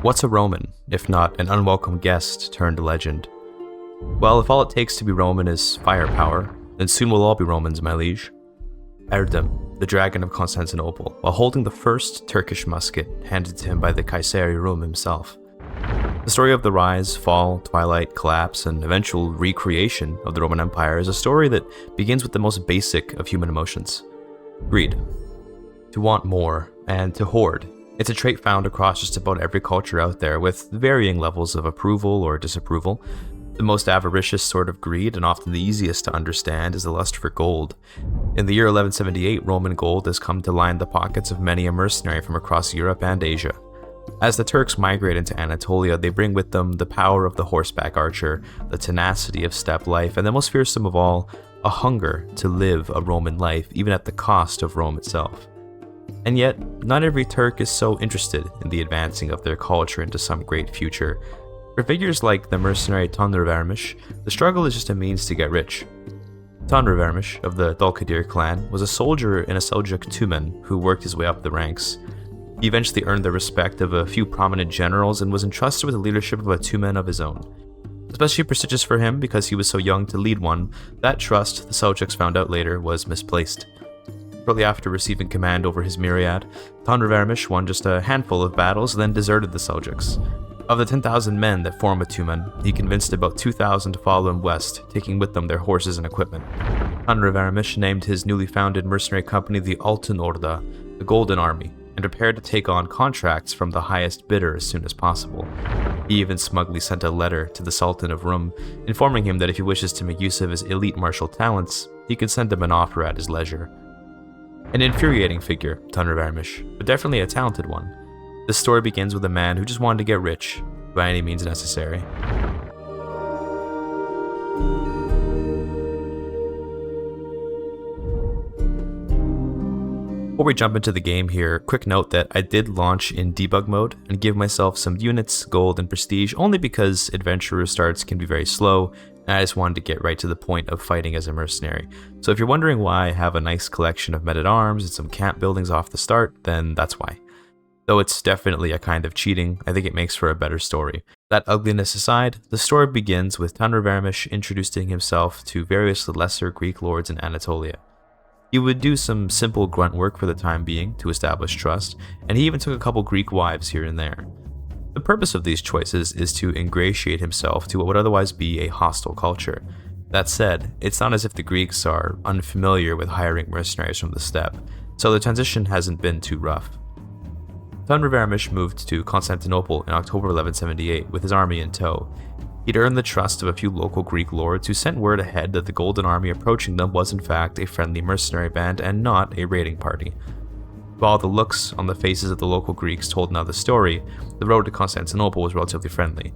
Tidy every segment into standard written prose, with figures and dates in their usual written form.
What's a Roman, if not an unwelcome guest turned legend? Well, if all it takes to be Roman is firepower, then soon we'll all be Romans, my liege. Erdem, the dragon of Constantinople, while holding the first Turkish musket handed to him by the Kayseri Rum himself. The story of the rise, fall, twilight, collapse, and eventual recreation of the Roman Empire is a story that begins with the most basic of human emotions: greed. To want more, and to hoard. It's a trait found across just about every culture out there, with varying levels of approval or disapproval. The most avaricious sort of greed, and often the easiest to understand, is the lust for gold. In the year 1178, Roman gold has come to line the pockets of many a mercenary from across Europe and Asia. As the Turks migrate into Anatolia, they bring with them the power of the horseback archer, the tenacity of steppe life, and the most fearsome of all, a hunger to live a Roman life, even at the cost of Rome itself. And yet, not every Turk is so interested in the advancing of their culture into some great future. For figures like the mercenary Tanrıvermiş, the struggle is just a means to get rich. Tanrıvermiş, of the Dulkadir clan, was a soldier in a Seljuk Tumen who worked his way up the ranks. He eventually earned the respect of a few prominent generals and was entrusted with the leadership of a Tumen of his own. Especially prestigious for him because he was so young to lead one, that trust, the Seljuks found out later, was misplaced. Shortly after receiving command over his myriad, Tanrıvermiş won just a handful of battles, then deserted the Seljuks. Of the 10,000 men that form a Tumen, he convinced about 2,000 to follow him west, taking with them their horses and equipment. Tanrıvermiş named his newly founded mercenary company the Altın Orda, the Golden Army, and prepared to take on contracts from the highest bidder as soon as possible. He even smugly sent a letter to the Sultan of Rum, informing him that if he wishes to make use of his elite martial talents, he could send him an offer at his leisure. An infuriating figure, Tanrıvermiş, but definitely a talented one. This story begins with a man who just wanted to get rich, by any means necessary. Before we jump into the game here, quick note that I did launch in debug mode and give myself some units, gold, and prestige only because adventurer starts can be very slow, and I just wanted to get right to the point of fighting as a mercenary. So if you're wondering why I have a nice collection of men-at-arms and some camp buildings off the start, then that's why. Though it's definitely a kind of cheating, I think it makes for a better story. That ugliness aside, the story begins with Tanrıvermiş introducing himself to various lesser Greek lords in Anatolia. He would do some simple grunt work for the time being to establish trust, and he even took a couple Greek wives here and there. The purpose of these choices is to ingratiate himself to what would otherwise be a hostile culture. That said, it's not as if the Greeks are unfamiliar with hiring mercenaries from the steppe, so the transition hasn't been too rough. Tanrıvermiş moved to Constantinople in October 1178 with his army in tow. He'd earned the trust of a few local Greek lords who sent word ahead that the Golden Army approaching them was in fact a friendly mercenary band and not a raiding party. While the looks on the faces of the local Greeks told another story, the road to Constantinople was relatively friendly.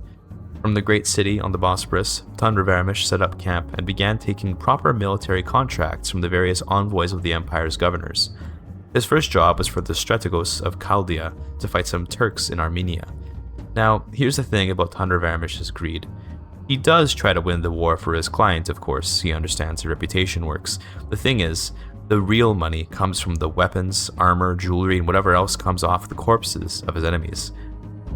From the great city on the Bosporus, Tanrıvermiş set up camp and began taking proper military contracts from the various envoys of the empire's governors. His first job was for the Strategos of Chaldea to fight some Turks in Armenia. Now, here's the thing about Tanrıvermiş's greed. He does try to win the war for his client, of course. He understands how reputation works. The thing is, the real money comes from the weapons, armor, jewelry, and whatever else comes off the corpses of his enemies.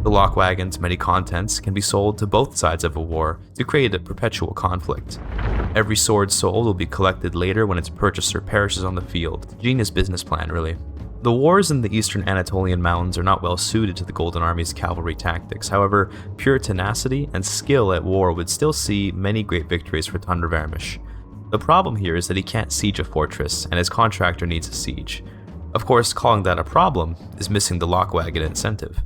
The lock wagon's many contents can be sold to both sides of a war to create a perpetual conflict. Every sword sold will be collected later when its purchaser perishes on the field. Genius business plan, really. The wars in the eastern Anatolian mountains are not well suited to the Golden Army's cavalry tactics. However, pure tenacity and skill at war would still see many great victories for Tanrıvermiş. The problem here is that he can't siege a fortress, and his contractor needs a siege. Of course, calling that a problem is missing the lock wagon incentive.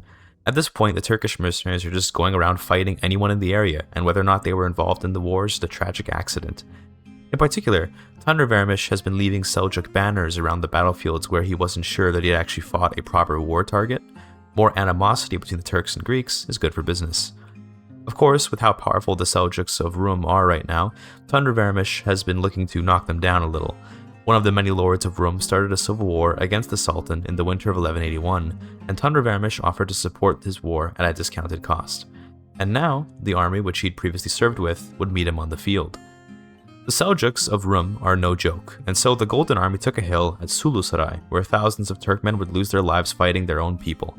At this point, the Turkish mercenaries are just going around fighting anyone in the area, and whether or not they were involved in the war is just a tragic accident. In particular, Tanrıvermiş has been leaving Seljuk banners around the battlefields where he wasn't sure that he had actually fought a proper war target. More animosity between the Turks and Greeks is good for business. Of course, with how powerful the Seljuks of Rum are right now, Tanrıvermiş has been looking to knock them down a little. One of the many lords of Rum started a civil war against the Sultan in the winter of 1181, and Tanrıvermiş offered to support his war at a discounted cost. And now, the army which he'd previously served with would meet him on the field. The Seljuks of Rum are no joke, and so the Golden Army took a hill at Sulusaray, where thousands of Turkmen would lose their lives fighting their own people.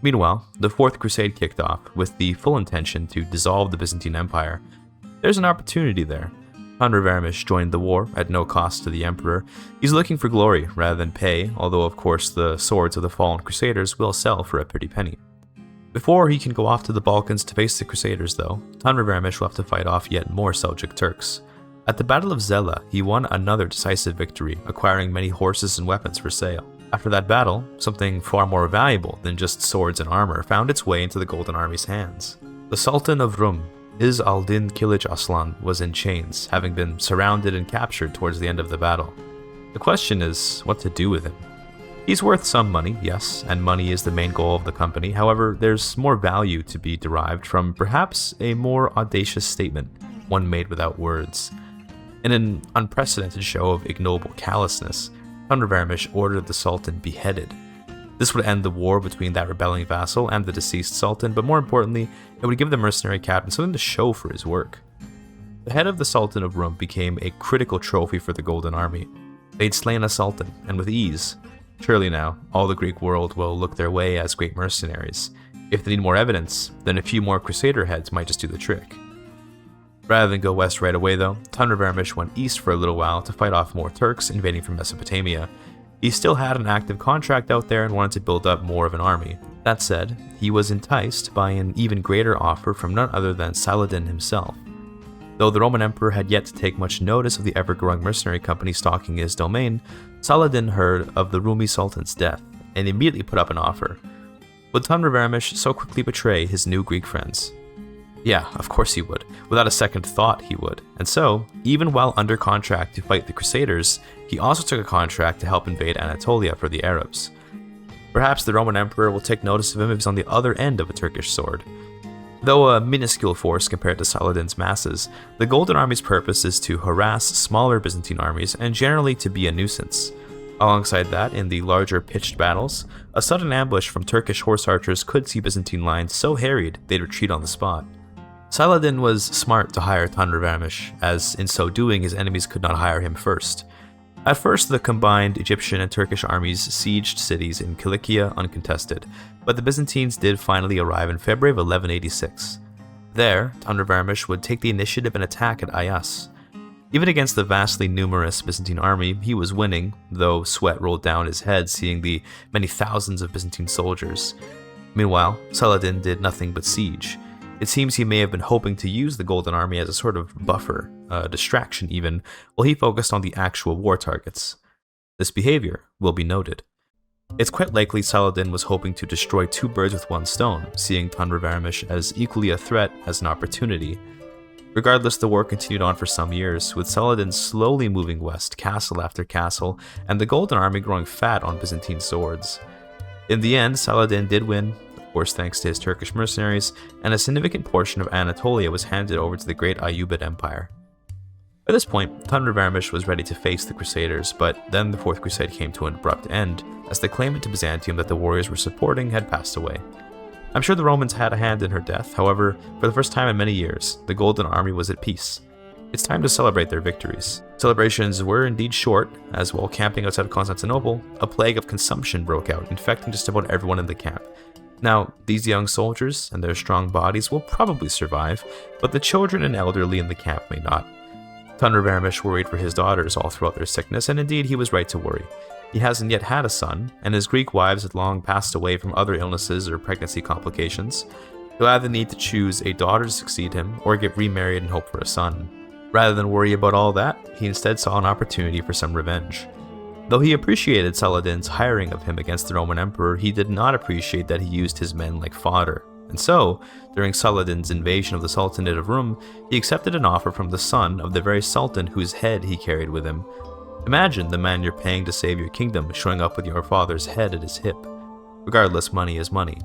Meanwhile, the Fourth Crusade kicked off with the full intention to dissolve the Byzantine Empire. There's an opportunity there. Thundra Varmish joined the war at no cost to the Emperor. He's looking for glory rather than pay, although of course the swords of the fallen Crusaders will sell for a pretty penny. Before he can go off to the Balkans to face the Crusaders though, Thundra Varmish will have to fight off yet more Seljuk Turks. At the Battle of Zela, he won another decisive victory, acquiring many horses and weapons for sale. After that battle, something far more valuable than just swords and armor found its way into the Golden Army's hands. The Sultan of Rum, Iz al-Din Kilij Aslan, was in chains, having been surrounded and captured towards the end of the battle. The question is, what to do with him? He's worth some money, yes, and money is the main goal of the company. However, there's more value to be derived from perhaps a more audacious statement, one made without words. In an unprecedented show of ignoble callousness, Thundra Varmish ordered the Sultan beheaded. This would end the war between that rebelling vassal and the deceased Sultan, but more importantly, it would give the mercenary captain something to show for his work. The head of the Sultan of Rum became a critical trophy for the Golden Army. They'd slain a Sultan, and with ease. Surely now, all the Greek world will look their way as great mercenaries. If they need more evidence, then a few more Crusader heads might just do the trick. Rather than go west right away though, Thundra Varmish went east for a little while to fight off more Turks invading from Mesopotamia. He still had an active contract out there and wanted to build up more of an army. That said, he was enticed by an even greater offer from none other than Saladin himself. Though the Roman Emperor had yet to take much notice of the ever-growing mercenary company stalking his domain, Saladin heard of the Rumi Sultan's death and immediately put up an offer. Would Thundra Varmish so quickly betray his new Greek friends? Yeah, of course he would. Without a second thought, he would. And so, even while under contract to fight the Crusaders, he also took a contract to help invade Anatolia for the Arabs. Perhaps the Roman Emperor will take notice of him if he's on the other end of a Turkish sword. Though a minuscule force compared to Saladin's masses, the Golden Army's purpose is to harass smaller Byzantine armies and generally to be a nuisance. Alongside that, in the larger pitched battles, a sudden ambush from Turkish horse archers could see Byzantine lines so harried they'd retreat on the spot. Saladin was smart to hire Thundra Varmish, as in so doing his enemies could not hire him first. At first, the combined Egyptian and Turkish armies sieged cities in Cilicia uncontested, but the Byzantines did finally arrive in February of 1186. There, Thundra Varmish would take the initiative and attack at Ayas. Even against the vastly numerous Byzantine army, he was winning, though sweat rolled down his head seeing the many thousands of Byzantine soldiers. Meanwhile, Saladin did nothing but siege. It seems he may have been hoping to use the Golden Army as a sort of buffer, a distraction even, while he focused on the actual war targets. This behavior will be noted. It's quite likely Saladin was hoping to destroy two birds with one stone, seeing Thundra Varmish as equally a threat as an opportunity. Regardless, the war continued on for some years, with Saladin slowly moving west, castle after castle, and the Golden Army growing fat on Byzantine swords. In the end, Saladin did win, of course thanks to his Turkish mercenaries, and a significant portion of Anatolia was handed over to the great Ayyubid Empire. By this point, Thundra Varmish was ready to face the Crusaders, but then the Fourth Crusade came to an abrupt end, as the claimant to Byzantium that the warriors were supporting had passed away. I'm sure the Romans had a hand in her death, however, for the first time in many years, the Golden Army was at peace. It's time to celebrate their victories. Celebrations were indeed short, as while camping outside of Constantinople, a plague of consumption broke out, infecting just about everyone in the camp. Now, these young soldiers and their strong bodies will probably survive, but the children and elderly in the camp may not. Thundra Varmish worried for his daughters all throughout their sickness, and indeed he was right to worry. He hasn't yet had a son, and his Greek wives had long passed away from other illnesses or pregnancy complications. He'll either need to choose a daughter to succeed him, or get remarried and hope for a son. Rather than worry about all that, he instead saw an opportunity for some revenge. Though he appreciated Saladin's hiring of him against the Roman Emperor, he did not appreciate that he used his men like fodder. And so, during Saladin's invasion of the Sultanate of Rum, he accepted an offer from the son of the very Sultan whose head he carried with him. Imagine the man you're paying to save your kingdom showing up with your father's head at his hip. Regardless, money is money.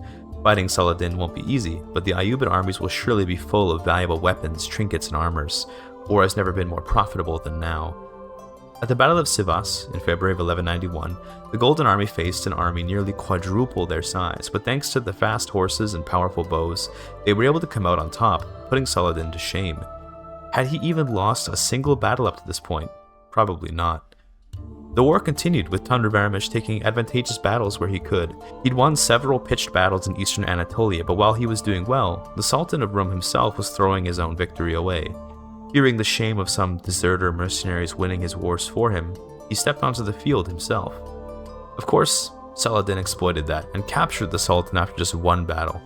Fighting Saladin won't be easy, but the Ayyubid armies will surely be full of valuable weapons, trinkets, and armors. War has never been more profitable than now. At the Battle of Sivas in February of 1191, the Golden Army faced an army nearly quadruple their size, but thanks to the fast horses and powerful bows, they were able to come out on top, putting Saladin to shame. Had he even lost a single battle up to this point? Probably not. The war continued, with Varamish taking advantageous battles where he could. He'd won several pitched battles in eastern Anatolia, but while he was doing well, the Sultan of Rum himself was throwing his own victory away. Fearing the shame of some deserter mercenaries winning his wars for him, he stepped onto the field himself. Of course, Saladin exploited that and captured the Sultan after just one battle.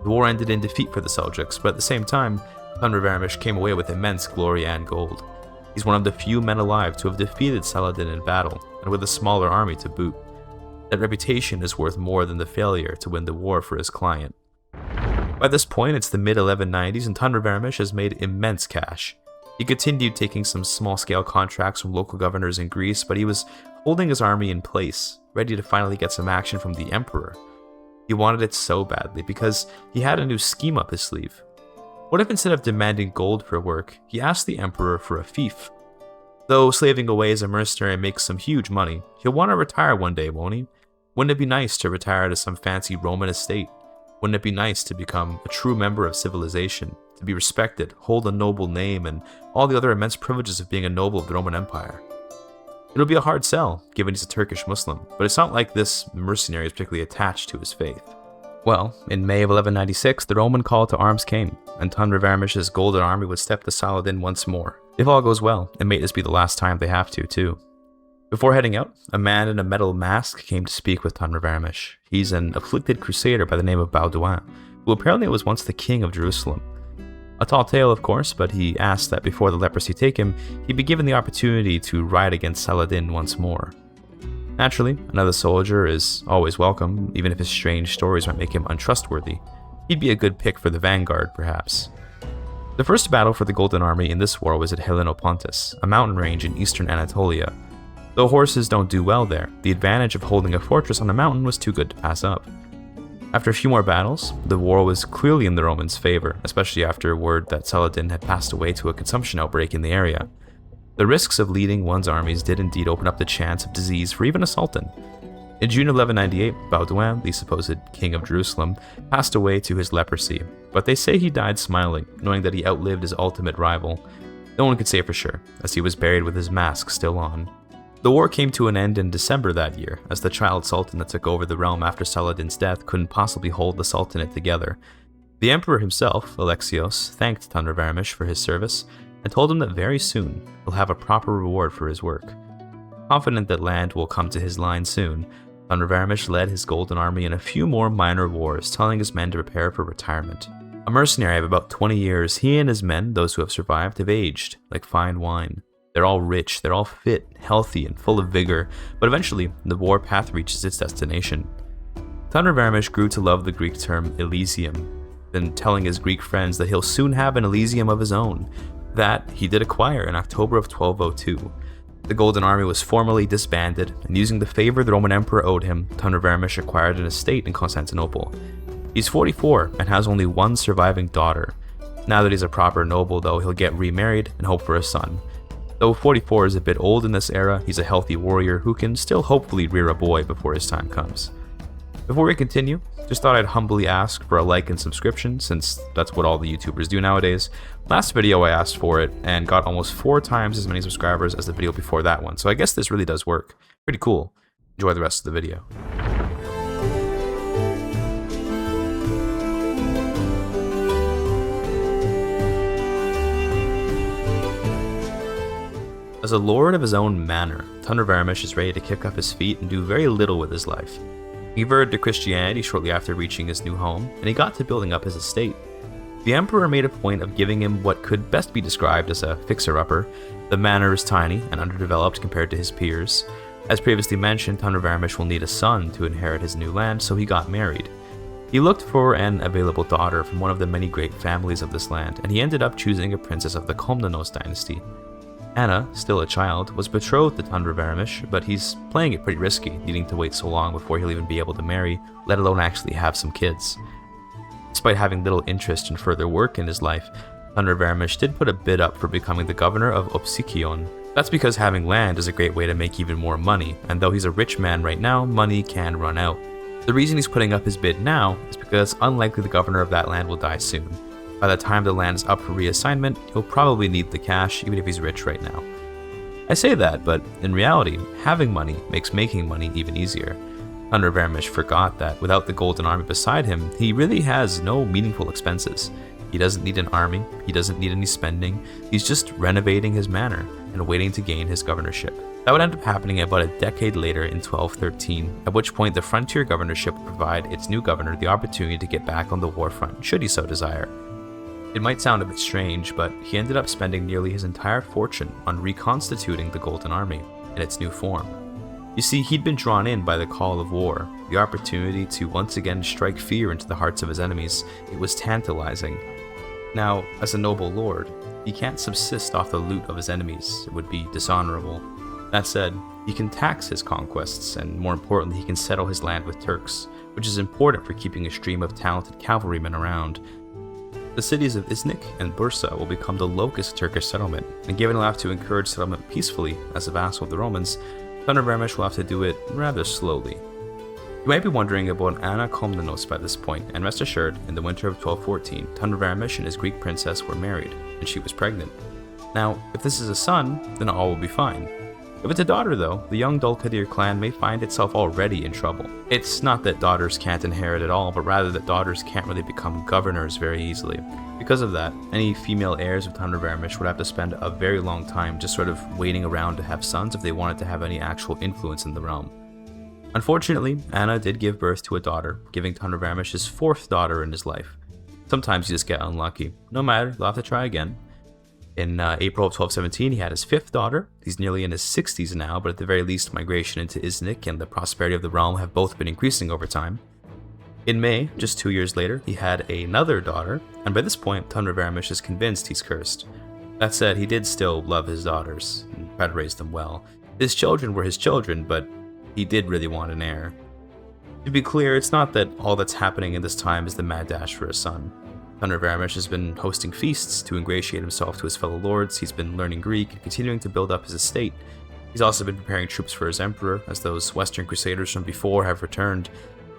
The war ended in defeat for the Seljuks, but at the same time, Varamish came away with immense glory and gold. He's one of the few men alive to have defeated Saladin in battle, and with a smaller army to boot. That reputation is worth more than the failure to win the war for his client. By this point, it's the mid-1190s, and Varamish has made immense cash. He continued taking some small-scale contracts from local governors in Greece, but he was holding his army in place, ready to finally get some action from the emperor. He wanted it so badly because he had a new scheme up his sleeve. What if instead of demanding gold for work, he asked the emperor for a fief? Though slaving away as a mercenary makes some huge money, he'll want to retire one day, won't he? Wouldn't it be nice to retire to some fancy Roman estate? Wouldn't it be nice to become a true member of civilization, to be respected, hold a noble name, and all the other immense privileges of being a noble of the Roman Empire? It'll be a hard sell, given he's a Turkish Muslim, but it's not like this mercenary is particularly attached to his faith. Well, in May of 1196, the Roman call to arms came, and Varamich's golden army would step to Saladin once more. If all goes well, it may just be the last time they have to, too. Before heading out, a man in a metal mask came to speak with Varamish. He's an afflicted crusader by the name of Baudouin, who apparently was once the king of Jerusalem. A tall tale, of course, but he asked that before the leprosy take him, he be given the opportunity to ride against Saladin once more. Naturally, another soldier is always welcome, even if his strange stories might make him untrustworthy. He'd be a good pick for the vanguard, perhaps. The first battle for the Golden Army in this war was at Helenopontus, a mountain range in eastern Anatolia. Though horses don't do well there, the advantage of holding a fortress on a mountain was too good to pass up. After a few more battles, the war was clearly in the Romans' favor, especially after word that Saladin had passed away to a consumption outbreak in the area. The risks of leading one's armies did indeed open up the chance of disease for even a sultan. In June 1198, Baudouin, the supposed king of Jerusalem, passed away to his leprosy, but they say he died smiling, knowing that he outlived his ultimate rival. No one could say for sure, as he was buried with his mask still on. The war came to an end in December that year, as the child sultan that took over the realm after Saladin's death couldn't possibly hold the sultanate together. The emperor himself, Alexios, thanked Varamish for his service, and told him that very soon he'll have a proper reward for his work. Confident that land will come to his line soon, Varamish led his golden army in a few more minor wars, telling his men to prepare for retirement. A mercenary of about 20 years, he and his men, those who have survived, have aged like fine wine. They're all rich, they're all fit, healthy, and full of vigor, but eventually, the warpath reaches its destination. Varamish grew to love the Greek term Elysium, then telling his Greek friends that he'll soon have an Elysium of his own. That he did acquire in October of 1202. The Golden Army was formally disbanded, and using the favor the Roman Emperor owed him, Varamish acquired an estate in Constantinople. He's 44 and has only one surviving daughter. Now that he's a proper noble, though, he'll get remarried and hope for a son. Though 44 is a bit old in this era, he's a healthy warrior who can still hopefully rear a boy before his time comes. Before we continue, just thought I'd humbly ask for a like and subscription, since that's what all the YouTubers do nowadays. Last video I asked for it, and got almost 4 times as many subscribers as the video before that one, so I guess this really does work. Pretty cool. Enjoy the rest of the video. As a lord of his own manor, Varamish is ready to kick up his feet and do very little with his life. He converted to Christianity shortly after reaching his new home, and he got to building up his estate. The emperor made a point of giving him what could best be described as a fixer-upper. The manor is tiny and underdeveloped compared to his peers. As previously mentioned, Varamish will need a son to inherit his new land, so he got married. He looked for an available daughter from one of the many great families of this land, and he ended up choosing a princess of the Komnenos dynasty. Anna, still a child, was betrothed to Varamish, but he's playing it pretty risky, needing to wait so long before he'll even be able to marry, let alone actually have some kids. Despite having little interest in further work in his life, Varamish did put a bid up for becoming the governor of Opsikion. That's because having land is a great way to make even more money, and though he's a rich man right now, money can run out. The reason he's putting up his bid now is because unlikely the governor of that land will die soon. By the time the land is up for reassignment, he'll probably need the cash, even if he's rich right now. I say that, but in reality, having money makes making money even easier. Thunder Vermish forgot that without the Golden Army beside him, he really has no meaningful expenses. He doesn't need an army, he doesn't need any spending, he's just renovating his manor and waiting to gain his governorship. That would end up happening about a decade later in 1213, at which point the frontier governorship would provide its new governor the opportunity to get back on the war front, should he so desire. It might sound a bit strange, but he ended up spending nearly his entire fortune on reconstituting the Golden Army in its new form. You see, he'd been drawn in by the call of war, the opportunity to once again strike fear into the hearts of his enemies. It was tantalizing. Now, as a noble lord, he can't subsist off the loot of his enemies. It would be dishonorable. That said, he can tax his conquests, and more importantly, he can settle his land with Turks, which is important for keeping a stream of talented cavalrymen around. The cities of Iznik and Bursa will become the locus of Turkish settlement, and given he'll have to encourage settlement peacefully as a vassal of the Romans, Thunder Vermish will have to do it rather slowly. You might be wondering about Anna Komnenos by this point, and rest assured, in the winter of 1214, Thunder Vermish and his Greek princess were married, and she was pregnant. Now, if this is a son, then all will be fine. If it's a daughter though, the young Dulkadir clan may find itself already in trouble. It's not that daughters can't inherit at all, but rather that daughters can't really become governors very easily. Because of that, any female heirs of Thunder Vermish would have to spend a very long time just sort of waiting around to have sons if they wanted to have any actual influence in the realm. Unfortunately, Anna did give birth to a daughter, giving Thunder Vermish his fourth daughter in his life. Sometimes you just get unlucky. No matter, they'll have to try again. In April of 1217, he had his fifth daughter. He's nearly in his 60s now, but at the very least, migration into Iznik and the prosperity of the realm have both been increasing over time. In May, just 2 years later, he had another daughter, and by this point, Thunder Vermish is convinced he's cursed. That said, he did still love his daughters, and tried to raise them well. His children were his children, but he did really want an heir. To be clear, it's not that all that's happening in this time is the mad dash for a son. Thunder Vermish has been hosting feasts to ingratiate himself to his fellow lords, he's been learning Greek and continuing to build up his estate. He's also been preparing troops for his emperor, as those western crusaders from before have returned.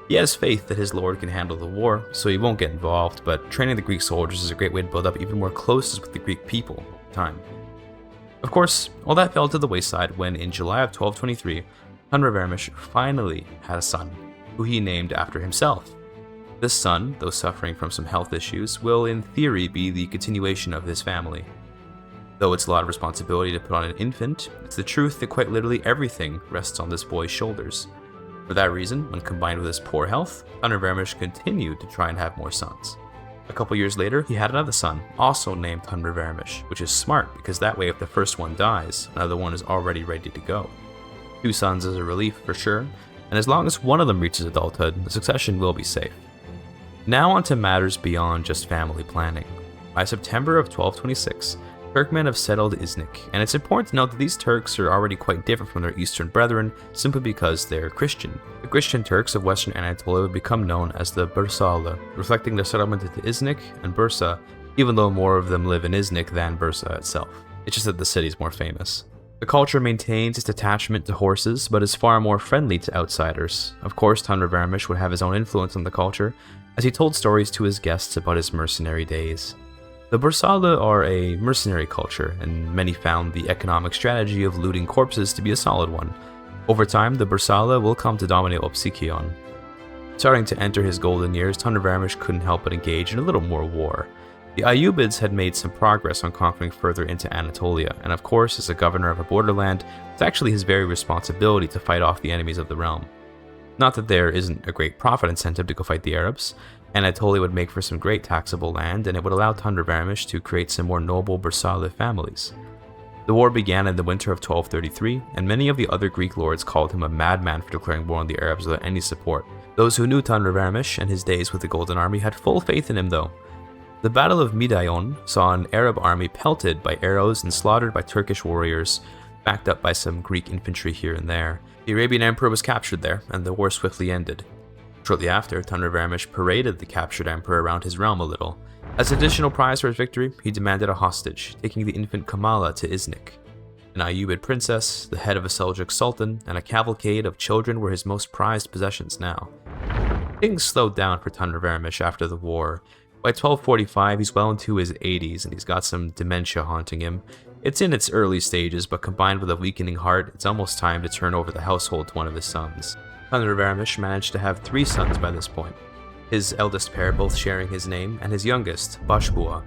He has faith that his lord can handle the war, so he won't get involved, but training the Greek soldiers is a great way to build up even more closeness with the Greek people at the time. Of course, all that fell to the wayside when, in July of 1223, Thunder Vermish finally had a son, who he named after himself. This son, though suffering from some health issues, will in theory be the continuation of his family. Though it's a lot of responsibility to put on an infant, it's the truth that quite literally everything rests on this boy's shoulders. For that reason, when combined with his poor health, Thunder Vermish continued to try and have more sons. A couple years later, he had another son, also named Thunder Vermish, which is smart because that way if the first one dies, another one is already ready to go. 2 sons is a relief for sure, and as long as one of them reaches adulthood, the succession will be safe. Now on to matters beyond just family planning. By September of 1226, Turkmen have settled Iznik, and it's important to note that these Turks are already quite different from their eastern brethren simply because they're Christian. The Christian Turks of western Anatolia would become known as the Bursalı, reflecting their settlement into Iznik and Bursa, even though more of them live in Iznik than Bursa itself. It's just that the city's more famous. The culture maintains its attachment to horses, but is far more friendly to outsiders. Of course, Thunder Vermish would have his own influence on the culture, as he told stories to his guests about his mercenary days. The Bursalı are a mercenary culture, and many found the economic strategy of looting corpses to be a solid one. Over time, the Bursalı will come to dominate Opsikion. Starting to enter his golden years, Thunder Vermish couldn't help but engage in a little more war. The Ayyubids had made some progress on conquering further into Anatolia, and of course, as a governor of a borderland, it's actually his very responsibility to fight off the enemies of the realm. Not that there isn't a great profit incentive to go fight the Arabs. Anatolia would make for some great taxable land, and it would allow Thunder Vermish to create some more noble Bursalı families. The war began in the winter of 1233, and many of the other Greek lords called him a madman for declaring war on the Arabs without any support. Those who knew Thunder Vermish and his days with the Golden Army had full faith in him though. The Battle of Midayon saw an Arab army pelted by arrows and slaughtered by Turkish warriors, backed up by some Greek infantry here and there. The Arabian emperor was captured there, and the war swiftly ended. Shortly after, Thunder Vermish paraded the captured emperor around his realm a little. As additional prize for his victory, he demanded a hostage, taking the infant Kamala to Iznik. An Ayyubid princess, the head of a Seljuk sultan, and a cavalcade of children were his most prized possessions now. Things slowed down for Thunder Vermish after the war. By 1245, he's well into his 80s and he's got some dementia haunting him. It's in its early stages, but combined with a weakening heart, it's almost time to turn over the household to one of his sons. Thundervarmish managed to have 3 sons by this point, his eldest pair both sharing his name, and his youngest, Bashbua.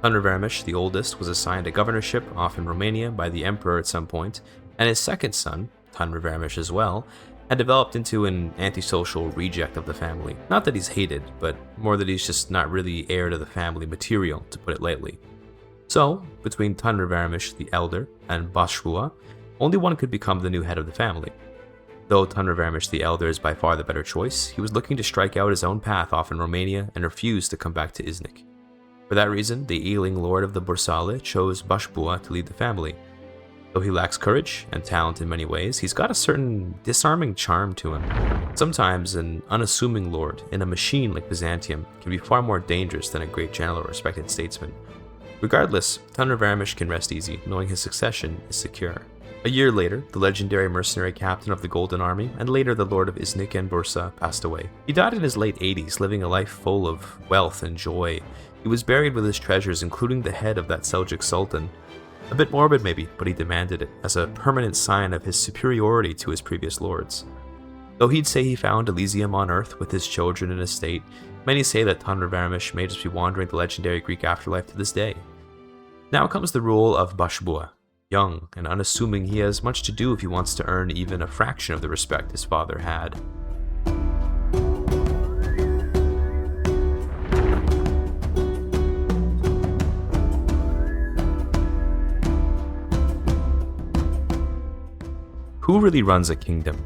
Thundervarmish, the oldest, was assigned a governorship off in Romania by the emperor at some point, and his second son, Thundervarmish as well, had developed into an antisocial reject of the family. Not that he's hated, but more that he's just not really heir to the family material, to put it lightly. So, between Thundervarmish the elder and Bashbua, only one could become the new head of the family. Though Thundervarmish the elder is by far the better choice, he was looking to strike out his own path off in Romania and refused to come back to Iznik. For that reason, the ailing lord of the Bursale chose Bashbua to lead the family. Though he lacks courage and talent in many ways, he's got a certain disarming charm to him. Sometimes an unassuming lord in a machine like Byzantium can be far more dangerous than a great general or respected statesman. Regardless, Thundervarmish can rest easy, knowing his succession is secure. A year later, the legendary mercenary captain of the Golden Army, and later the Lord of Iznik and Bursa, passed away. He died in his late 80s, living a life full of wealth and joy. He was buried with his treasures, including the head of that Seljuk Sultan. A bit morbid maybe, but he demanded it, as a permanent sign of his superiority to his previous lords. Though he'd say he found Elysium on Earth with his children and estate, many say that Thundervarmish may just be wandering the legendary Greek afterlife to this day. Now comes the rule of Bashbua. Young and unassuming, he has much to do if he wants to earn even a fraction of the respect his father had. Who really runs a kingdom?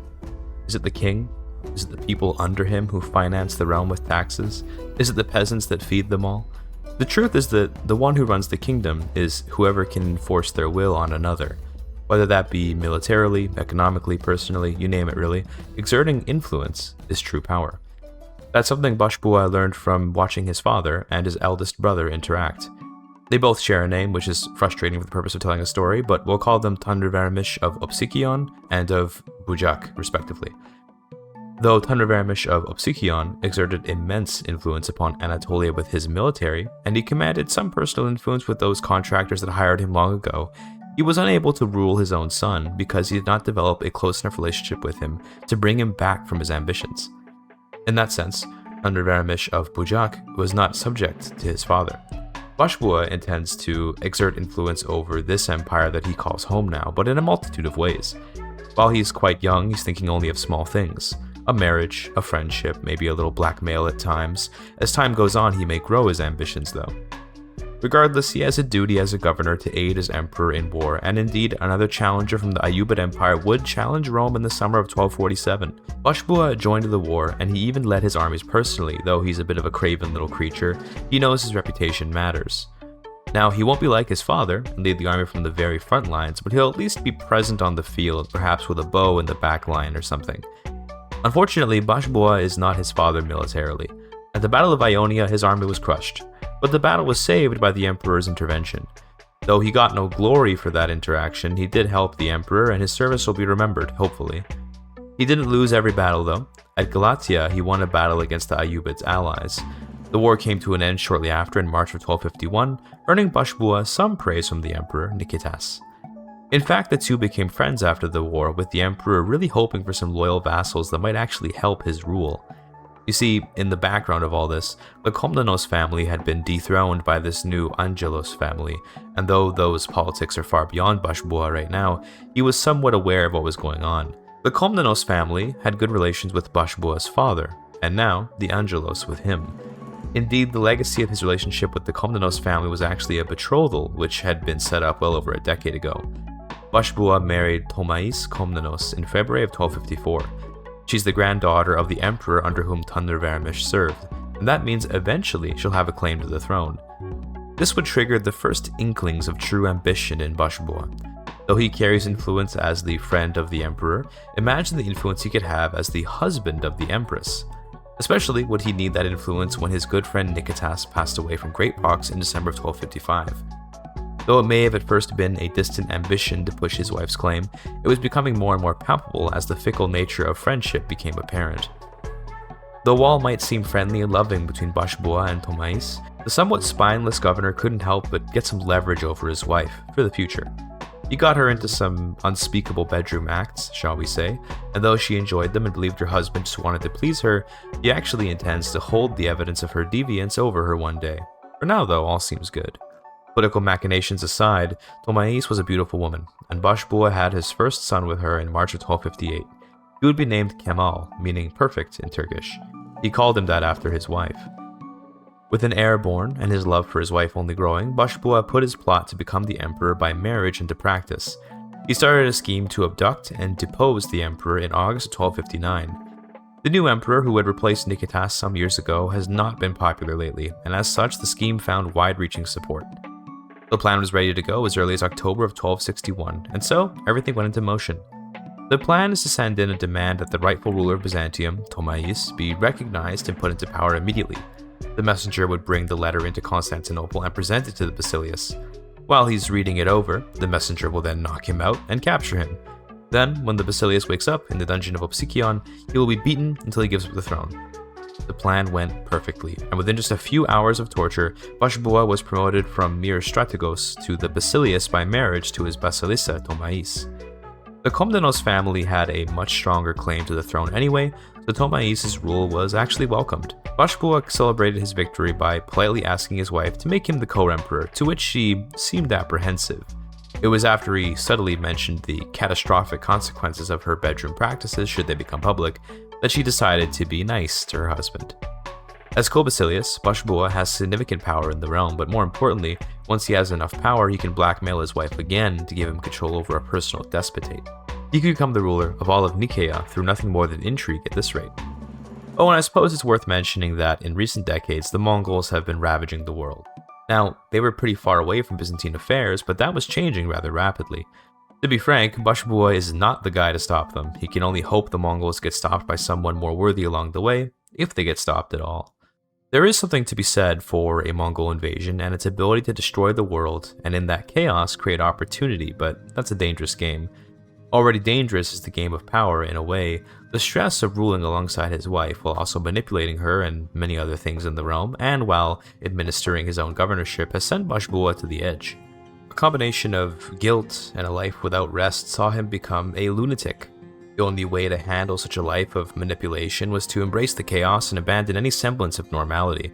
Is it the king? Is it the people under him who finance the realm with taxes? Is it the peasants that feed them all? The truth is that the one who runs the kingdom is whoever can enforce their will on another, whether that be militarily, economically, personally, you name it really. Exerting influence is true power. That's something Bashbua learned from watching his father and his eldest brother interact. They both share a name, which is frustrating for the purpose of telling a story, but we'll call them Thundervarmish of Opsikion and of Bujak, respectively. Though Thundervarmish of Opsikion exerted immense influence upon Anatolia with his military, and he commanded some personal influence with those contractors that hired him long ago, he was unable to rule his own son because he did not develop a close enough relationship with him to bring him back from his ambitions. In that sense, Thundervarmish of Bujak was not subject to his father. Bashbua intends to exert influence over this empire that he calls home now, but in a multitude of ways. While he's quite young, he's thinking only of small things. A marriage, a friendship, maybe a little blackmail at times. As time goes on, he may grow his ambitions though. Regardless, he has a duty as a governor to aid his emperor in war, and indeed another challenger from the Ayyubid Empire would challenge Rome in the summer of 1247. Bashbua joined the war, and he even led his armies personally. Though he's a bit of a craven little creature, he knows his reputation matters. Now, he won't be like his father and lead the army from the very front lines, but he'll at least be present on the field, perhaps with a bow in the back line or something. Unfortunately, Bashbua is not his father militarily. At the Battle of Ionia, his army was crushed, but the battle was saved by the emperor's intervention. Though he got no glory for that interaction, he did help the emperor, and his service will be remembered, hopefully. He didn't lose every battle though. At Galatia, he won a battle against the Ayyubids' allies. The war came to an end shortly after in March of 1251, earning Bashbua some praise from the emperor, Nikitas. In fact, the two became friends after the war, with the emperor really hoping for some loyal vassals that might actually help his rule. You see, in the background of all this, the Komnenos family had been dethroned by this new Angelos family, and though those politics are far beyond Bashbua right now, he was somewhat aware of what was going on. The Komnenos family had good relations with Bashbua's father, and now the Angelos with him. Indeed, the legacy of his relationship with the Komnenos family was actually a betrothal which had been set up well over a decade ago. Bashbua married Tomais Komnenos in February of 1254. She's the granddaughter of the emperor under whom Thundervarmish served, and that means eventually she'll have a claim to the throne. This would trigger the first inklings of true ambition in Bashbua. Though he carries influence as the friend of the emperor, imagine the influence he could have as the husband of the empress. Especially would he need that influence when his good friend Nikitas passed away from greatpox in December of 1255. Though it may have at first been a distant ambition to push his wife's claim, it was becoming more and more palpable as the fickle nature of friendship became apparent. Though all might seem friendly and loving between Bashbua and Tomais, The somewhat spineless governor couldn't help but get some leverage over his wife for the future. He got her into some unspeakable bedroom acts, shall we say, and though she enjoyed them and believed her husband just wanted to please her, he actually intends to hold the evidence of her deviance over her one day. For now, though, all seems good. Political machinations aside, Tomais was a beautiful woman, and Başbuğ had his first son with her in March of 1258. He would be named Kemal, meaning perfect in Turkish. He called him that after his wife. With an heir born and his love for his wife only growing, Başbuğ put his plot to become the emperor by marriage into practice. He started a scheme to abduct and depose the emperor in August of 1259. The new emperor, who had replaced Nikitas some years ago, has not been popular lately, and as such the scheme found wide-reaching support. The plan was ready to go as early as October of 1261, and so everything went into motion. The plan is to send in a demand that the rightful ruler of Byzantium, Tomais, be recognized and put into power immediately. The messenger would bring the letter into Constantinople and present it to the Basilius. While he's reading it over, the messenger will then knock him out and capture him. Then, when the Basilius wakes up in the dungeon of Opsikion, he will be beaten until he gives up the throne. The plan went perfectly, and within just a few hours of torture, Başbuğ was promoted from mere strategos to the Basilius by marriage to his Basilissa Tomais. The Komnenos family had a much stronger claim to the throne anyway, so Tomais' rule was actually welcomed. Başbuğ celebrated his victory by politely asking his wife to make him the co-emperor, to which she seemed apprehensive. It was after he subtly mentioned the catastrophic consequences of her bedroom practices should they become public, that she decided to be nice to her husband. As co-Basilius, Başbuğ has significant power in the realm, but more importantly, once he has enough power, he can blackmail his wife again to give him control over a personal despotate. He could become the ruler of all of Nicaea through nothing more than intrigue at this rate. Oh, and I suppose it's worth mentioning that in recent decades, the Mongols have been ravaging the world. Now, they were pretty far away from Byzantine affairs, but that was changing rather rapidly. To be frank, Başbuğ is not the guy to stop them. He can only hope the Mongols get stopped by someone more worthy along the way, if they get stopped at all. There is something to be said for a Mongol invasion and its ability to destroy the world, and in that chaos create opportunity, but that's a dangerous game. Already dangerous is the game of power in a way. The stress of ruling alongside his wife while also manipulating her and many other things in the realm, and while administering his own governorship, has sent Başbuğ to the edge. A combination of guilt and a life without rest saw him become a lunatic. The only way to handle such a life of manipulation was to embrace the chaos and abandon any semblance of normality.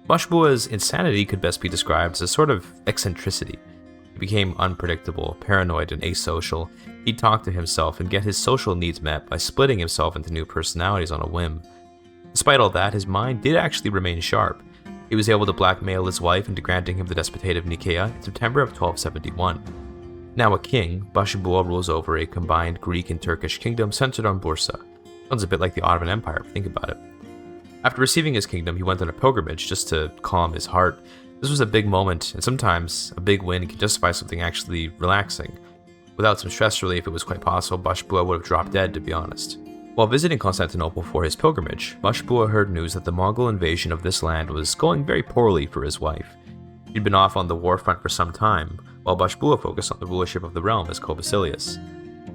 Başbuğ's insanity could best be described as a sort of eccentricity. He became unpredictable, paranoid, and asocial. He'd talk to himself and get his social needs met by splitting himself into new personalities on a whim. Despite all that, his mind did actually remain sharp. He was able to blackmail his wife into granting him the despotate of Nicaea in September of 1271. Now a king, Başbuğ rules over a combined Greek and Turkish kingdom centered on Bursa. Sounds a bit like the Ottoman Empire, think about it. After receiving his kingdom, he went on a pilgrimage just to calm his heart. This was a big moment, and sometimes a big win can justify something actually relaxing. Without some stress relief, it was quite possible Başbuğ would have dropped dead, to be honest. While visiting Constantinople for his pilgrimage, Başbuğ heard news that the Mongol invasion of this land was going very poorly for his wife. He'd been off on the war front for some time, while Başbuğ focused on the rulership of the realm as co-Basilius.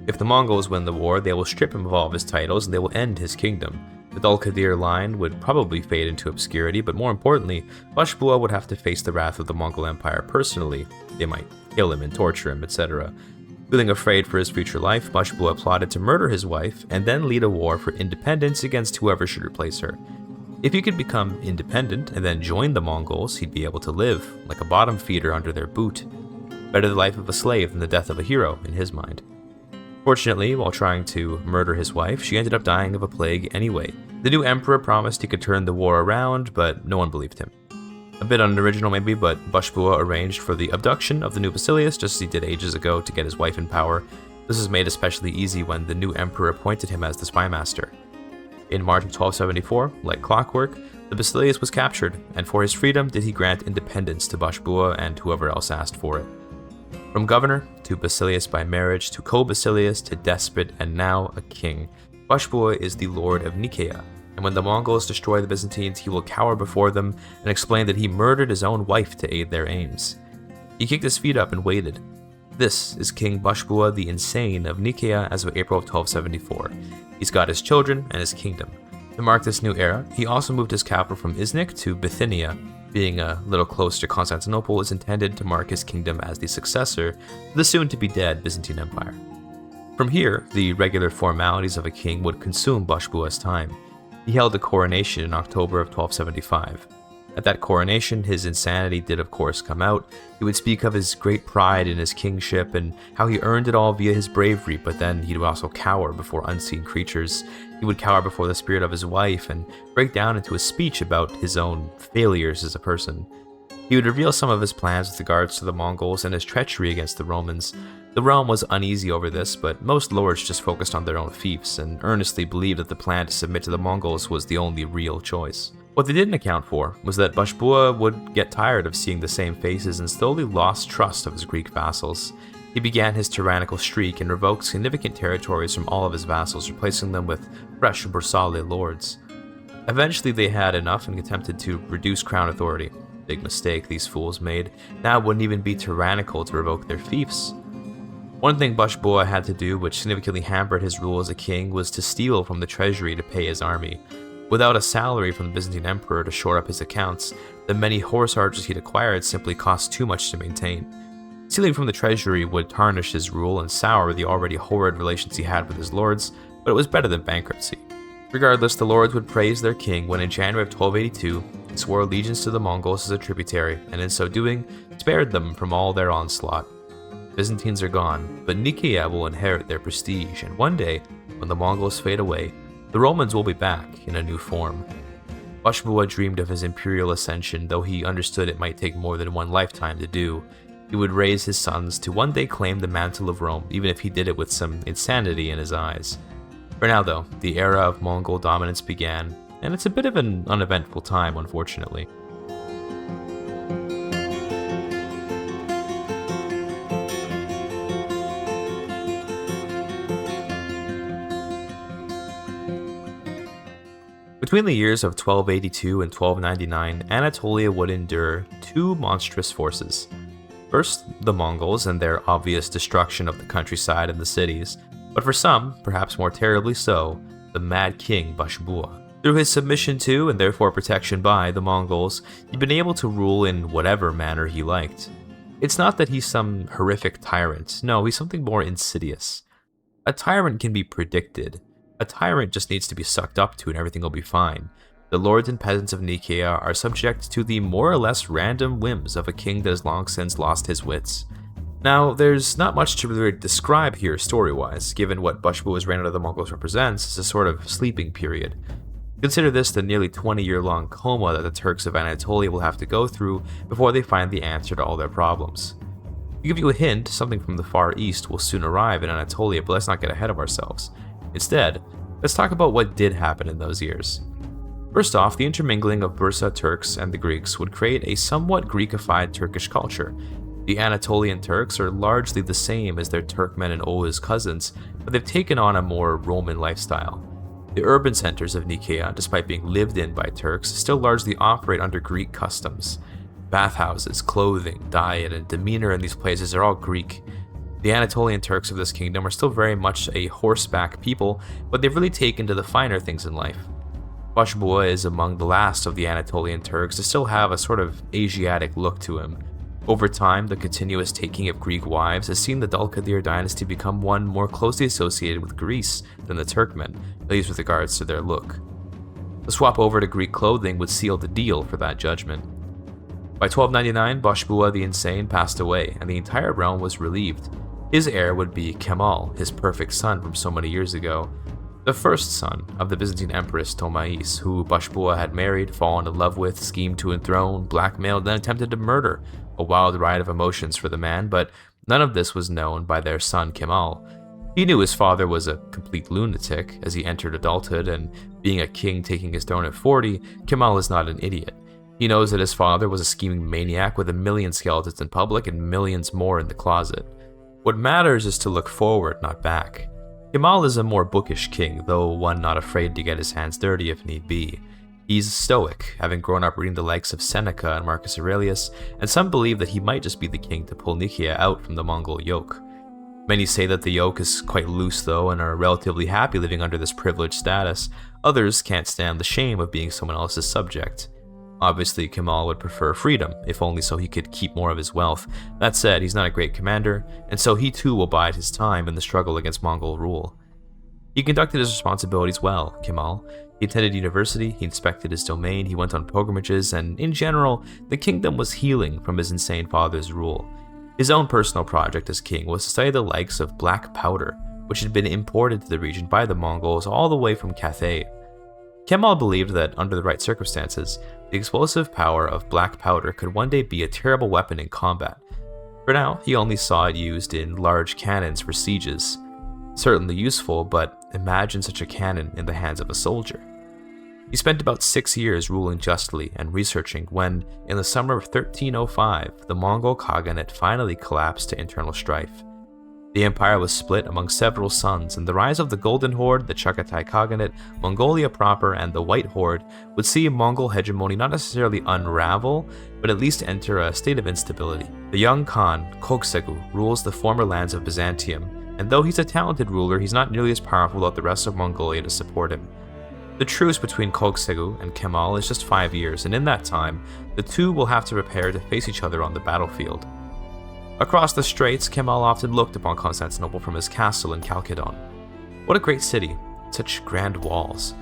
If the Mongols win the war, they will strip him of all of his titles and they will end his kingdom. The Dul-Kadir line would probably fade into obscurity, but more importantly, Başbuğ would have to face the wrath of the Mongol Empire personally. They might kill him and torture him, etc. Feeling afraid for his future life, Başbuğ plotted to murder his wife and then lead a war for independence against whoever should replace her. If he could become independent and then join the Mongols, he'd be able to live like a bottom feeder under their boot. Better the life of a slave than the death of a hero, in his mind. Fortunately, while trying to murder his wife, she ended up dying of a plague anyway. The new emperor promised he could turn the war around, but no one believed him. A bit unoriginal maybe, but Başbuğ arranged for the abduction of the new Basilius just as he did ages ago to get his wife in power. This was made especially easy when the new emperor appointed him as the spy master. In March of 1274, like clockwork, the Basilius was captured, and for his freedom did he grant independence to Başbuğ and whoever else asked for it. From governor to Basilius by marriage to co-Basilius to despot and now a king, Başbuğ is the lord of Nicaea, and when the Mongols destroy the Byzantines, he will cower before them and explain that he murdered his own wife to aid their aims. He kicked his feet up and waited. This is King Başbuğ the Insane of Nicaea as of April of 1274. He's got his children and his kingdom. To mark this new era, he also moved his capital from Iznik to Bithynia, being a little closer to Constantinople, is intended to mark his kingdom as the successor to the soon-to-be-dead Byzantine Empire. From here, the regular formalities of a king would consume Başbuğa's time. He held a coronation in October of 1275. At that coronation, his insanity did of course come out. He would speak of his great pride in his kingship and how he earned it all via his bravery, but then he would also cower before unseen creatures. He would cower before the spirit of his wife and break down into a speech about his own failures as a person. He would reveal some of his plans with regards to the Mongols and his treachery against the Romans. The realm was uneasy over this, but most lords just focused on their own fiefs and earnestly believed that the plan to submit to the Mongols was the only real choice. What they didn't account for was that Başbuğa would get tired of seeing the same faces and slowly lost trust of his Greek vassals. He began his tyrannical streak and revoked significant territories from all of his vassals, replacing them with fresh Bursali lords. Eventually they had enough and attempted to reduce crown authority. Big mistake these fools made. Now it wouldn't even be tyrannical to revoke their fiefs. One thing Başbuğa had to do, which significantly hampered his rule as a king, was to steal from the treasury to pay his army. Without a salary from the Byzantine emperor to shore up his accounts, the many horse archers he'd acquired simply cost too much to maintain. Stealing from the treasury would tarnish his rule and sour the already horrid relations he had with his lords, but it was better than bankruptcy. Regardless, the lords would praise their king when in January of 1282, he swore allegiance to the Mongols as a tributary, and in so doing, spared them from all their onslaught. Byzantines are gone, but Nicaea will inherit their prestige, and one day, when the Mongols fade away, the Romans will be back in a new form. Başbuğa dreamed of his imperial ascension, though he understood it might take more than one lifetime to do. He would raise his sons to one day claim the mantle of Rome, even if he did it with some insanity in his eyes. For now though, the era of Mongol dominance began, and it's a bit of an uneventful time, unfortunately. Between the years of 1282 and 1299, Anatolia would endure two monstrous forces. First, the Mongols and their obvious destruction of the countryside and the cities, but for some, perhaps more terribly so, the Mad King Başbuğa. Through his submission to, and therefore protection by, the Mongols, he'd been able to rule in whatever manner he liked. It's not that he's some horrific tyrant, no, he's something more insidious. A tyrant can be predicted. A tyrant just needs to be sucked up to and everything will be fine. The lords and peasants of Nicaea are subject to the more or less random whims of a king that has long since lost his wits. Now, there's not much to really describe here story-wise, given what Başbuğa's reign under the Mongols represents as a sort of sleeping period. Consider this the nearly 20-year-long coma that the Turks of Anatolia will have to go through before they find the answer to all their problems. To give you a hint, something from the Far East will soon arrive in Anatolia, but let's not get ahead of ourselves. Instead, let's talk about what did happen in those years. First off, the intermingling of Bursa Turks and the Greeks would create a somewhat Greekified Turkish culture. The Anatolian Turks are largely the same as their Turkmen and Oghuz cousins, but they've taken on a more Roman lifestyle. The urban centers of Nicaea, despite being lived in by Turks, still largely operate under Greek customs. Bathhouses, clothing, diet, and demeanor in these places are all Greek. The Anatolian Turks of this kingdom are still very much a horseback people, but they've really taken to the finer things in life. Başbuğa is among the last of the Anatolian Turks to still have a sort of Asiatic look to him. Over time, the continuous taking of Greek wives has seen the Dulkadir dynasty become one more closely associated with Greece than the Turkmen, at least with regards to their look. The swap over to Greek clothing would seal the deal for that judgment. By 1299, Başbuğa the Insane passed away, and the entire realm was relieved. His heir would be Kemal, his perfect son from so many years ago, the first son of the Byzantine Empress Tomais, who Başbuğa had married, fallen in love with, schemed to enthrone, blackmailed, then attempted to murder. A wild ride of emotions for the man, but none of this was known by their son Kemal. He knew his father was a complete lunatic as he entered adulthood, and being a king taking his throne at 40, Kemal is not an idiot. He knows that his father was a scheming maniac with a million skeletons in public and millions more in the closet. What matters is to look forward, not back. Kemal is a more bookish king, though one not afraid to get his hands dirty if need be. He's stoic, having grown up reading the likes of Seneca and Marcus Aurelius, and some believe that he might just be the king to pull Nicaea out from the Mongol Yoke. Many say that the yoke is quite loose though, and are relatively happy living under this privileged status. Others can't stand the shame of being someone else's subject. Obviously, Kemal would prefer freedom, if only so he could keep more of his wealth. That said, he's not a great commander, and so he too will bide his time in the struggle against Mongol rule. He conducted his responsibilities well, Kemal. He attended university, he inspected his domain, he went on pilgrimages, and in general, the kingdom was healing from his insane father's rule. His own personal project as king was to study the likes of black powder, which had been imported to the region by the Mongols all the way from Cathay. Kemal believed that, under the right circumstances, the explosive power of black powder could one day be a terrible weapon in combat. For now, he only saw it used in large cannons for sieges. Certainly useful, but imagine such a cannon in the hands of a soldier. He spent about 6 years ruling justly and researching when, in the summer of 1305, the Mongol Khaganate finally collapsed to internal strife. The empire was split among several sons, and the rise of the Golden Horde, the Chagatai Khaganate, Mongolia proper, and the White Horde would see Mongol hegemony not necessarily unravel, but at least enter a state of instability. The young Khan, Koksegu, rules the former lands of Byzantium, and though he's a talented ruler, he's not nearly as powerful without the rest of Mongolia to support him. The truce between Koksegu and Kemal is just 5 years, and in that time, the two will have to prepare to face each other on the battlefield. Across the straits, Kemal often looked upon Constantinople from his castle in Chalcedon. What a great city, such grand walls.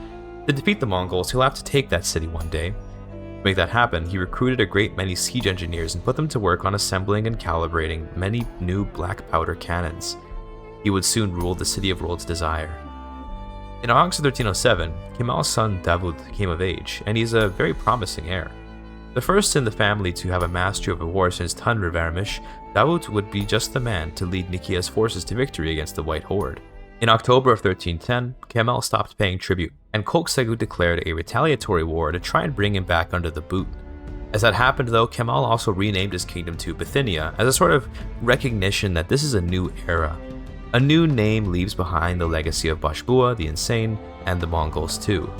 To defeat the Mongols, he'll have to take that city one day. To make that happen, he recruited a great many siege engineers and put them to work on assembling and calibrating many new black powder cannons. He would soon rule the City of World's Desire. In August of 1307, Kemal's son Davud came of age, and he's a very promising heir. The first in the family to have a mastery of a war since Tanrı Vermiş, Davut would be just the man to lead Nikia's forces to victory against the White Horde. In October of 1310, Kemal stopped paying tribute, and Koksegu declared a retaliatory war to try and bring him back under the boot. As that happened though, Kemal also renamed his kingdom to Bithynia as a sort of recognition that this is a new era. A new name leaves behind the legacy of Bashbua, the Insane, and the Mongols too.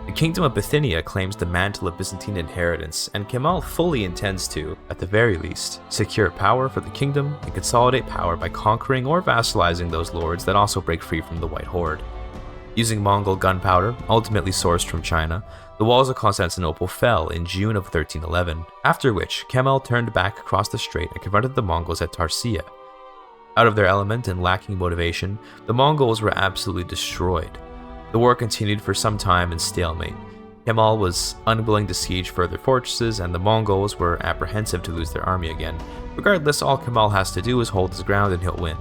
The Kingdom of Bithynia claims the mantle of Byzantine inheritance, and Kemal fully intends to, at the very least, secure power for the kingdom and consolidate power by conquering or vassalizing those lords that also break free from the White Horde. Using Mongol gunpowder, ultimately sourced from China, the walls of Constantinople fell in June of 1311, after which Kemal turned back across the strait and confronted the Mongols at Tarsiya. Out of their element and lacking motivation, the Mongols were absolutely destroyed. The war continued for some time in stalemate. Kemal was unwilling to siege further fortresses, and the Mongols were apprehensive to lose their army again. Regardless, all Kemal has to do is hold his ground and he'll win.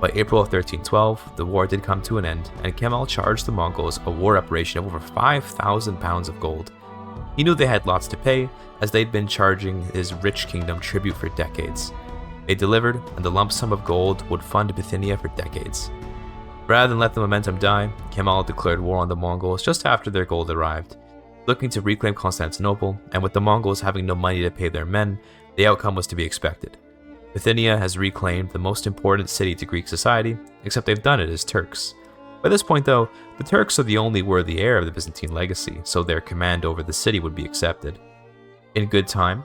By April of 1312, the war did come to an end, and Kemal charged the Mongols a war reparation of over 5,000 pounds of gold. He knew they had lots to pay, as they'd been charging his rich kingdom tribute for decades. They delivered, and the lump sum of gold would fund Bithynia for decades. Rather than let the momentum die, Kemal declared war on the Mongols just after their gold arrived. Looking to reclaim Constantinople, and with the Mongols having no money to pay their men, the outcome was to be expected. Bithynia has reclaimed the most important city to Greek society, except they've done it as Turks. By this point though, the Turks are the only worthy heir of the Byzantine legacy, so their command over the city would be accepted. In good time,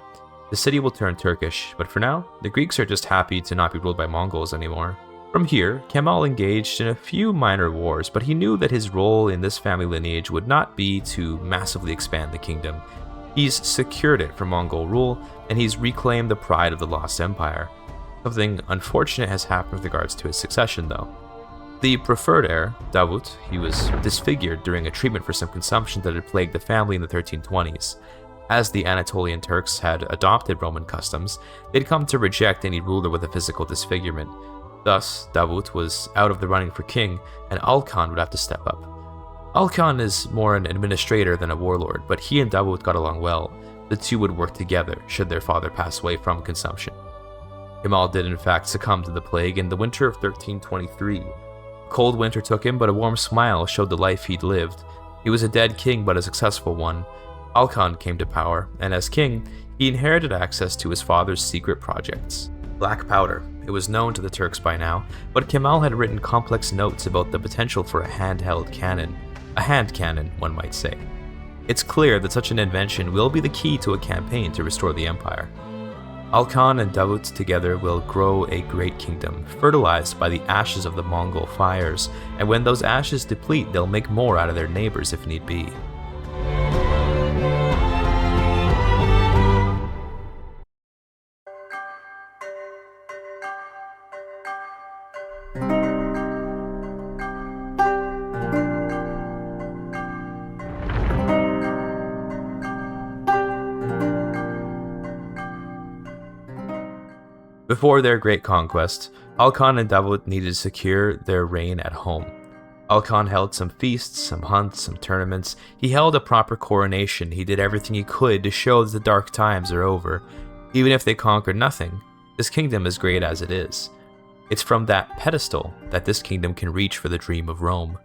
the city will turn Turkish, but for now, the Greeks are just happy to not be ruled by Mongols anymore. From here, Kemal engaged in a few minor wars, but he knew that his role in this family lineage would not be to massively expand the kingdom. He's secured it from Mongol rule, and he's reclaimed the pride of the lost empire. Something unfortunate has happened with regards to his succession though. The preferred heir, Davut, he was disfigured during a treatment for some consumption that had plagued the family in the 1320s. As the Anatolian Turks had adopted Roman customs, they'd come to reject any ruler with a physical disfigurement. Thus, Davut was out of the running for king, and Alkan would have to step up. Alkan is more an administrator than a warlord, but he and Davut got along well. The two would work together should their father pass away from consumption. Kemal did in fact succumb to the plague in the winter of 1323. Cold winter took him, but a warm smile showed the life he'd lived. He was a dead king, but a successful one. Alkan came to power, and as king, he inherited access to his father's secret projects. Black powder. It was known to the Turks by now, but Kemal had written complex notes about the potential for a handheld cannon. A hand cannon, one might say. It's clear that such an invention will be the key to a campaign to restore the empire. Alkan and Davut together will grow a great kingdom, fertilized by the ashes of the Mongol fires, and when those ashes deplete, they'll make more out of their neighbors if need be. Before their great conquest, Alkan and Davut needed to secure their reign at home. Alkan held some feasts, some hunts, some tournaments. He held a proper coronation. He did everything he could to show that the dark times are over. Even if they conquered nothing, this kingdom is great as it is. It's from that pedestal that this kingdom can reach for the dream of Rome.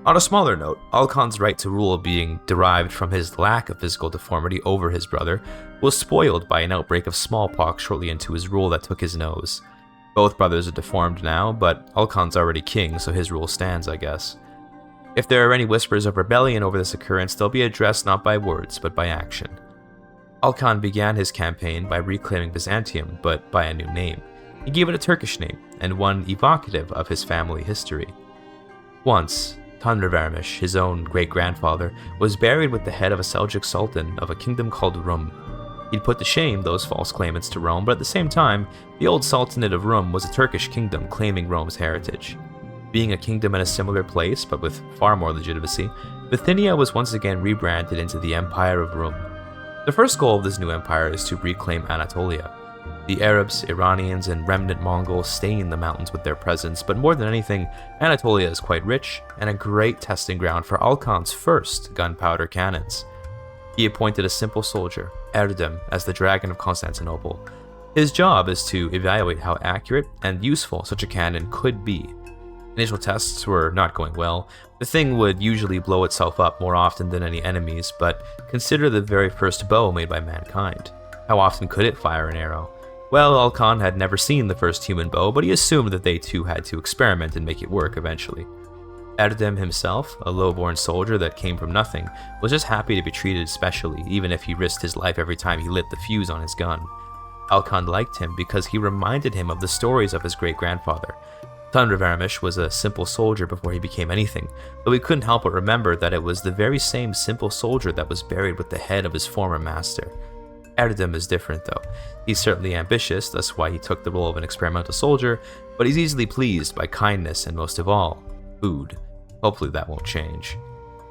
On a smaller note, Alkan's right to rule, being derived from his lack of physical deformity over his brother, was spoiled by an outbreak of smallpox shortly into his rule that took his nose. Both brothers are deformed now, but Alkan's already king, so his rule stands, I guess. If there are any whispers of rebellion over this occurrence, they'll be addressed not by words, but by action. Alkan began his campaign by reclaiming Byzantium, but by a new name. He gave it a Turkish name, and one evocative of his family history. Once, Tanrıvermiş, his own great-grandfather, was buried with the head of a Seljuk sultan of a kingdom called Rum. He'd put to shame those false claimants to Rome, but at the same time, the old Sultanate of Rum was a Turkish kingdom claiming Rome's heritage. Being a kingdom in a similar place, but with far more legitimacy, Bithynia was once again rebranded into the Empire of Rum. The first goal of this new empire is to reclaim Anatolia. The Arabs, Iranians, and remnant Mongols stain the mountains with their presence, but more than anything, Anatolia is quite rich and a great testing ground for Alkan's first gunpowder cannons. He appointed a simple soldier, Erdem, as the Dragon of Constantinople. His job is to evaluate how accurate and useful such a cannon could be. Initial tests were not going well. The thing would usually blow itself up more often than any enemies, but consider the very first bow made by mankind. How often could it fire an arrow? Well, Alkan had never seen the first human bow, but he assumed that they too had to experiment and make it work eventually. Erdem himself, a low-born soldier that came from nothing, was just happy to be treated specially, even if he risked his life every time he lit the fuse on his gun. Alkan liked him because he reminded him of the stories of his great-grandfather. Tanrıvermiş was a simple soldier before he became anything, but we couldn't help but remember that it was the very same simple soldier that was buried with the head of his former master. Erdem is different though. He's certainly ambitious, that's why he took the role of an experimental soldier, but he's easily pleased by kindness and most of all, food. Hopefully that won't change.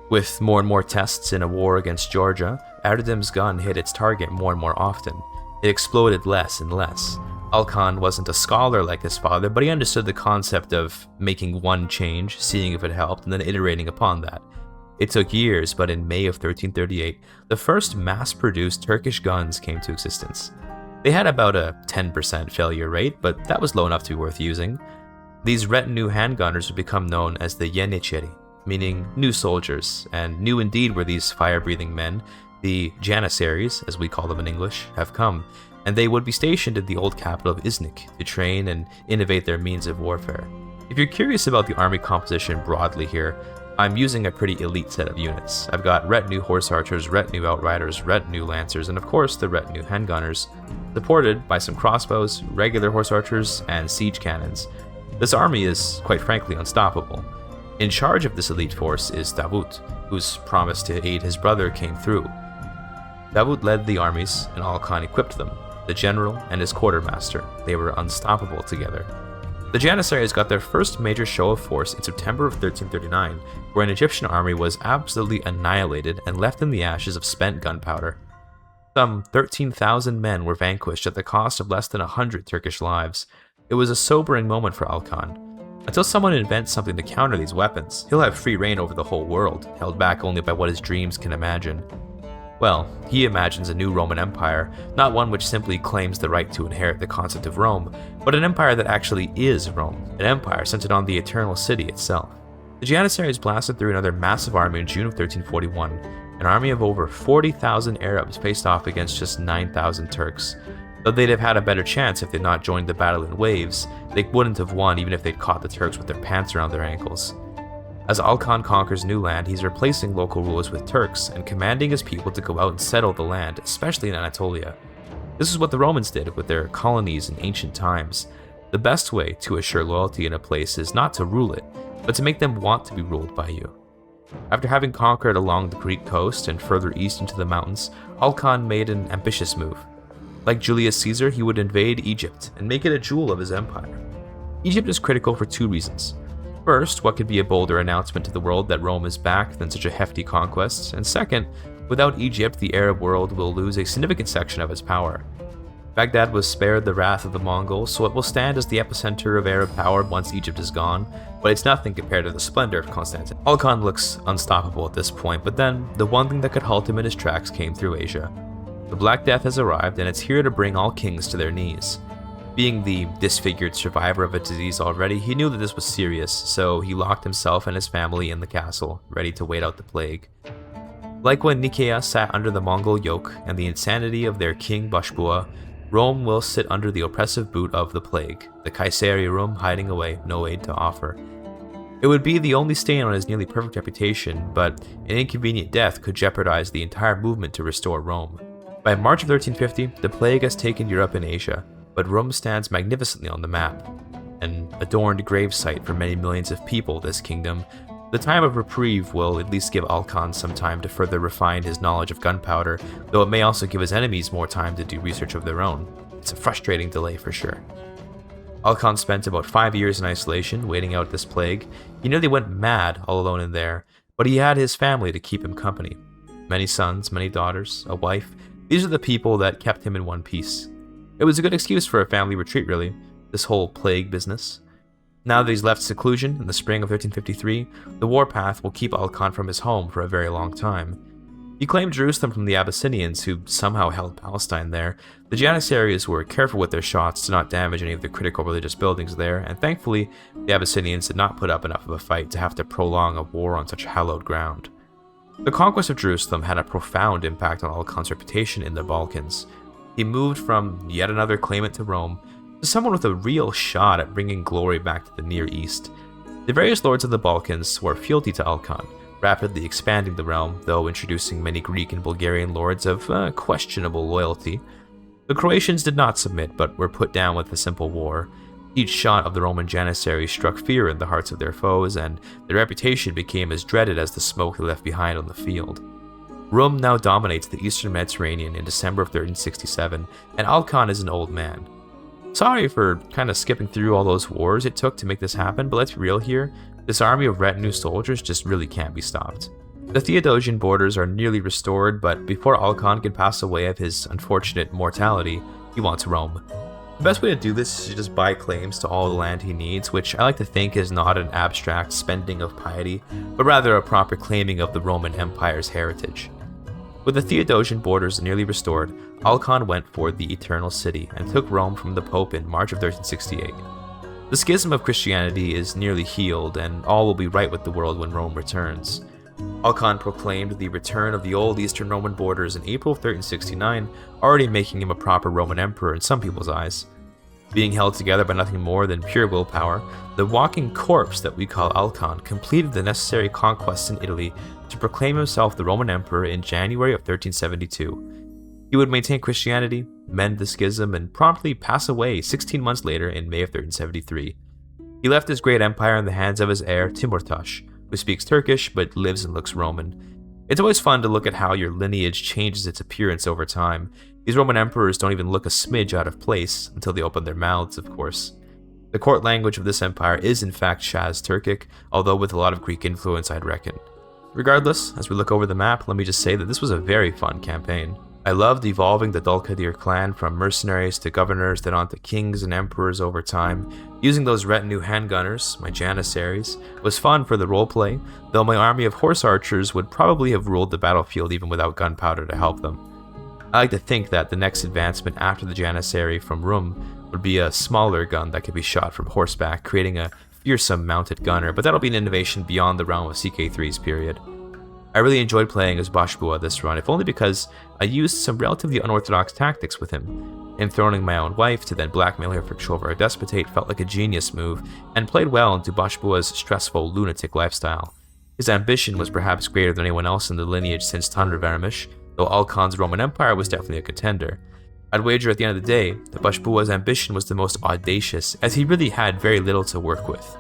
With more and more tests in a war against Georgia, Erdem's gun hit its target more and more often. It exploded less and less. Alkan wasn't a scholar like his father, but he understood the concept of making one change, seeing if it helped, and then iterating upon that. It took years, but in May of 1338, the first mass-produced Turkish guns came to existence. They had about a 10% failure rate, but that was low enough to be worth using. These retinue handgunners would become known as the Janissaries, meaning new soldiers, and new indeed were these fire-breathing men. The Janissaries, as we call them in English, have come, and they would be stationed in the old capital of Iznik to train and innovate their means of warfare. If you're curious about the army composition broadly here, I'm using a pretty elite set of units. I've got retinue horse archers, retinue outriders, retinue lancers, and of course the retinue handgunners, supported by some crossbows, regular horse archers, and siege cannons. This army is, quite frankly, unstoppable. In charge of this elite force is Davut, whose promise to aid his brother came through. Davut led the armies, and Alkan equipped them, the general and his quartermaster. They were unstoppable together. The Janissaries got their first major show of force in September of 1339, where an Egyptian army was absolutely annihilated and left in the ashes of spent gunpowder. Some 13,000 men were vanquished at the cost of less than 100 Turkish lives. It was a sobering moment for Alkan. Until someone invents something to counter these weapons, he'll have free reign over the whole world, held back only by what his dreams can imagine. Well, he imagines a new Roman Empire, not one which simply claims the right to inherit the concept of Rome, but an empire that actually is Rome, an empire centered on the eternal city itself. The Janissaries blasted through another massive army in June of 1341. An army of over 40,000 Arabs faced off against just 9,000 Turks. Though they'd have had a better chance if they'd not joined the battle in waves, they wouldn't have won even if they'd caught the Turks with their pants around their ankles. As Alkan conquers new land, he's replacing local rulers with Turks and commanding his people to go out and settle the land, especially in Anatolia. This is what the Romans did with their colonies in ancient times. The best way to assure loyalty in a place is not to rule it, but to make them want to be ruled by you. After having conquered along the Greek coast and further east into the mountains, Alkan made an ambitious move. Like Julius Caesar, he would invade Egypt and make it a jewel of his empire. Egypt is critical for two reasons. First, what could be a bolder announcement to the world that Rome is back than such a hefty conquest? And second, without Egypt, the Arab world will lose a significant section of its power. Baghdad was spared the wrath of the Mongols, so it will stand as the epicenter of Arab power once Egypt is gone, but it's nothing compared to the splendor of Constantinople. Al-Khan looks unstoppable at this point, but then, the one thing that could halt him in his tracks came through Asia. The Black Death has arrived, and it's here to bring all kings to their knees. Being the disfigured survivor of a disease already, he knew that this was serious, so he locked himself and his family in the castle, ready to wait out the plague. Like when Nicaea sat under the Mongol yoke and the insanity of their king Bashbua, Rome will sit under the oppressive boot of the plague, the Caesarea room hiding away, no aid to offer. It would be the only stain on his nearly perfect reputation, but an inconvenient death could jeopardize the entire movement to restore Rome. By March of 1350, the plague has taken Europe and Asia, but Rome stands magnificently on the map. An adorned gravesite for many millions of people, this kingdom. The time of reprieve will at least give Al-Khan some time to further refine his knowledge of gunpowder, though it may also give his enemies more time to do research of their own. It's a frustrating delay for sure. Al-Khan spent about 5 years in isolation, waiting out this plague. He nearly went mad all alone in there, but he had his family to keep him company. Many sons, many daughters, a wife. These are the people that kept him in one piece. It was a good excuse for a family retreat, really, this whole plague business. Now that he's left seclusion in the spring of 1353, the warpath will keep Al-Khan from his home for a very long time. He claimed Jerusalem from the Abyssinians, who somehow held Palestine there. The Janissaries were careful with their shots to not damage any of the critical religious buildings there, and thankfully, the Abyssinians did not put up enough of a fight to have to prolong a war on such hallowed ground. The conquest of Jerusalem had a profound impact on Al-Khan's reputation in the Balkans. He moved from yet another claimant to Rome to someone with a real shot at bringing glory back to the Near East. The various lords of the Balkans swore fealty to Al-Khan, rapidly expanding the realm, though introducing many Greek and Bulgarian lords of questionable loyalty. The Croatians did not submit, but were put down with a simple war. Each shot of the Roman Janissaries struck fear in the hearts of their foes, and their reputation became as dreaded as the smoke they left behind on the field. Rome now dominates the eastern Mediterranean in December of 1367, and Al-Khan is an old man. Sorry for kind of skipping through all those wars it took to make this happen, but let's be real here, this army of retinue soldiers just really can't be stopped. The Theodosian borders are nearly restored, but before Al-Khan can pass away of his unfortunate mortality, he wants Rome. The best way to do this is to just buy claims to all the land he needs, which I like to think is not an abstract spending of piety, but rather a proper claiming of the Roman Empire's heritage. With the Theodosian borders nearly restored, Al-Khan went for the Eternal City and took Rome from the Pope in March of 1368. The schism of Christianity is nearly healed, and all will be right with the world when Rome returns. Al-Khan proclaimed the return of the old Eastern Roman borders in April of 1369, already making him a proper Roman emperor in some people's eyes. Being held together by nothing more than pure willpower, the walking corpse that we call Al-Khan completed the necessary conquests in Italy to proclaim himself the Roman emperor in January of 1372. He would maintain Christianity, mend the schism, and promptly pass away 16 months later in May of 1373. He left his great empire in the hands of his heir Timurtash, who speaks Turkish but lives and looks Roman. It's always fun to look at how your lineage changes its appearance over time. These Roman emperors don't even look a smidge out of place, until they open their mouths, of course. The court language of this empire is in fact Shaz Turkic, although with a lot of Greek influence, I'd reckon. Regardless, as we look over the map, let me just say that this was a very fun campaign. I loved evolving the Dulkadir clan from mercenaries to governors, then on to kings and emperors over time. Using those retinue handgunners, my Janissaries, was fun for the roleplay, though my army of horse archers would probably have ruled the battlefield even without gunpowder to help them. I like to think that the next advancement after the Janissary from Rum would be a smaller gun that could be shot from horseback, creating a fearsome mounted gunner, but that'll be an innovation beyond the realm of CK3's period. I really enjoyed playing as Bashbua this run, if only because I used some relatively unorthodox tactics with him. Enthroning my own wife to then blackmail her for control over a despotate felt like a genius move, and played well into Bashbua's stressful, lunatic lifestyle. His ambition was perhaps greater than anyone else in the lineage since Tanrıvermiş, though Al-Khan's Roman Empire was definitely a contender. I'd wager at the end of the day that Bashbua's ambition was the most audacious, as he really had very little to work with.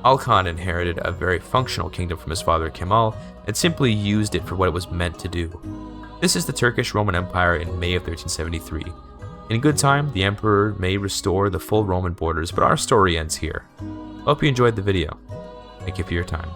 Al-Khan inherited a very functional kingdom from his father Kemal, and simply used it for what it was meant to do. This is the Turkish Roman Empire in May of 1373. In good time, the emperor may restore the full Roman borders, but our story ends here. Hope you enjoyed the video. Thank you for your time.